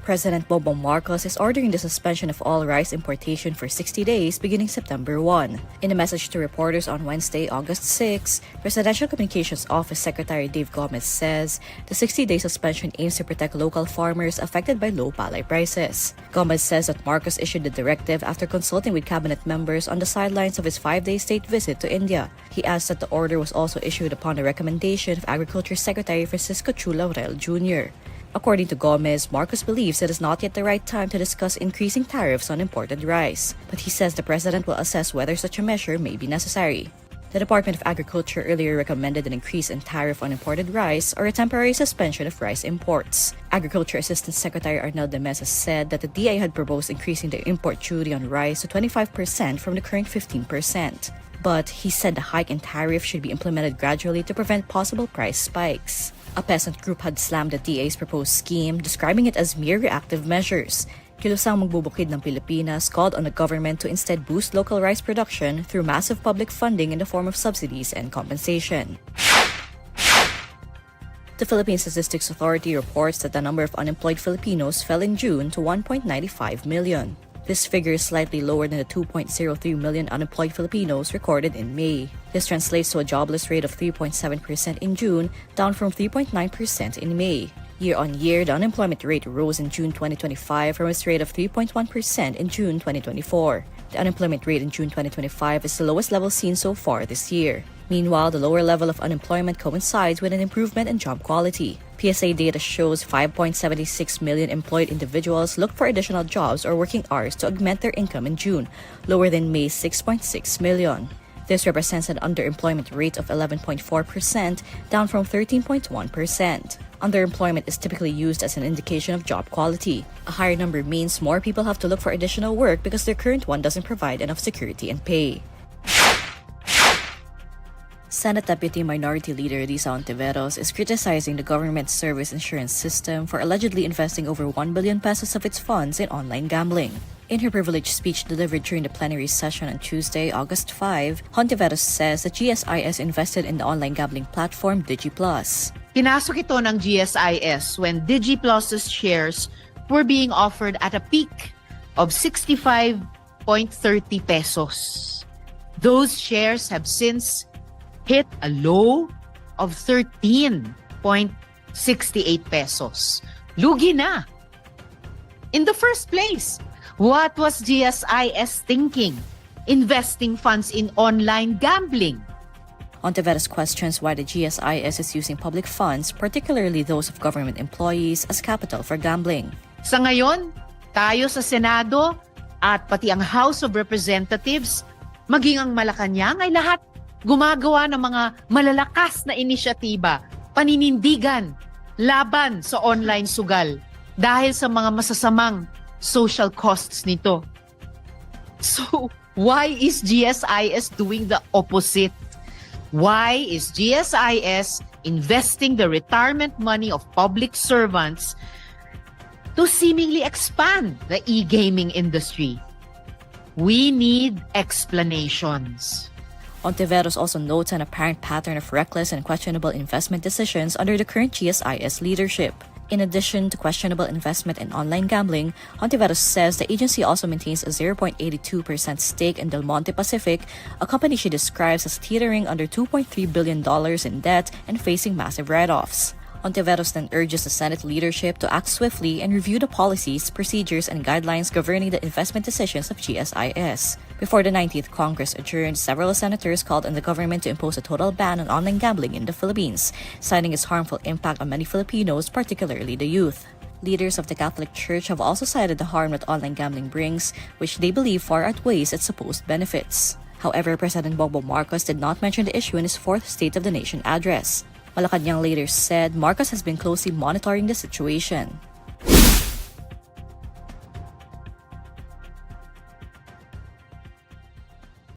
President Bongbong Marcos is ordering the suspension of all rice importation for 60 days beginning September 1. In a message to reporters on Wednesday, August 6, Presidential Communications Office Secretary Dave Gomez says the 60-day suspension aims to protect local farmers affected by low palay prices. Gomez says that Marcos issued the directive after consulting with cabinet members on the sidelines of his 5-day state visit to India. He adds that the order was also issued upon the recommendation of Agriculture Secretary Francisco Chu Laurel Jr. According to Gomez, Marcos believes it is not yet the right time to discuss increasing tariffs on imported rice, but he says the president will assess whether such a measure may be necessary. The Department of Agriculture earlier recommended an increase in tariff on imported rice or a temporary suspension of rice imports. Agriculture Assistant Secretary Arnel de Mesa said that the DA had proposed increasing the import duty on rice to 25% from the current 15%. But he said the hike in tariff should be implemented gradually to prevent possible price spikes. A peasant group had slammed the DA's proposed scheme, describing it as mere reactive measures. Kilusang magbubukid ng Pilipinas called on the government to instead boost local rice production through massive public funding in the form of subsidies and compensation. The Philippine Statistics Authority reports that the number of unemployed Filipinos fell in June to 1.95 million. This figure is slightly lower than the 2.03 million unemployed Filipinos recorded in May. This translates to a jobless rate of 3.7% in June, down from 3.9% in May. Year-on-year, the unemployment rate rose in June 2025 from its rate of 3.1% in June 2024. The unemployment rate in June 2025 is the lowest level seen so far this year. Meanwhile, the lower level of unemployment coincides with an improvement in job quality. PSA data shows 5.76 million employed individuals looked for additional jobs or working hours to augment their income in June, lower than May's 6.6 million. This represents an underemployment rate of 11.4%, down from 13.1%. Underemployment is typically used as an indication of job quality. A higher number means more people have to look for additional work because their current one doesn't provide enough security and pay. Senate Deputy Minority Leader Lisa Hontiveros is criticizing the government's service insurance system for allegedly investing over 1 billion pesos of its funds in online gambling. In her privileged speech delivered during the plenary session on Tuesday, August 5, Hontiveros says that GSIS invested in the online gambling platform DigiPlus. Pinasok ito ng GSIS when DigiPlus's shares were being offered at a peak of 65.30 pesos. Those shares have since hit a low of 13.68 pesos. Lugi na. In the first place, what was GSIS thinking? Investing funds in online gambling. Hontiveros questions why the GSIS is using public funds, particularly those of government employees, as capital for gambling. Sa ngayon, tayo sa Senado at pati ang House of Representatives, maging ang Malacanang ay lahat gumagawa ng mga malalakas na inisyatiba, paninindigan, laban sa online sugal dahil sa mga masasamang social costs nito. So, why is GSIS doing the opposite? Why is GSIS investing the retirement money of public servants to seemingly expand the e-gaming industry? We need explanations. Hontiveros also notes an apparent pattern of reckless and questionable investment decisions under the current GSIS leadership. In addition to questionable investment in online gambling, Hontiveros says the agency also maintains a 0.82% stake in Del Monte Pacific, a company she describes as teetering under $2.3 billion in debt and facing massive write-offs. Hontiveros then urges the Senate leadership to act swiftly and review the policies, procedures, and guidelines governing the investment decisions of GSIS. Before the 90th Congress adjourned, several senators called on the government to impose a total ban on online gambling in the Philippines, citing its harmful impact on many Filipinos, particularly the youth. Leaders of the Catholic Church have also cited the harm that online gambling brings, which they believe far outweighs its supposed benefits. However, President Bongbong Marcos did not mention the issue in his fourth State of the Nation address. Malacanang later said Marcos has been closely monitoring the situation.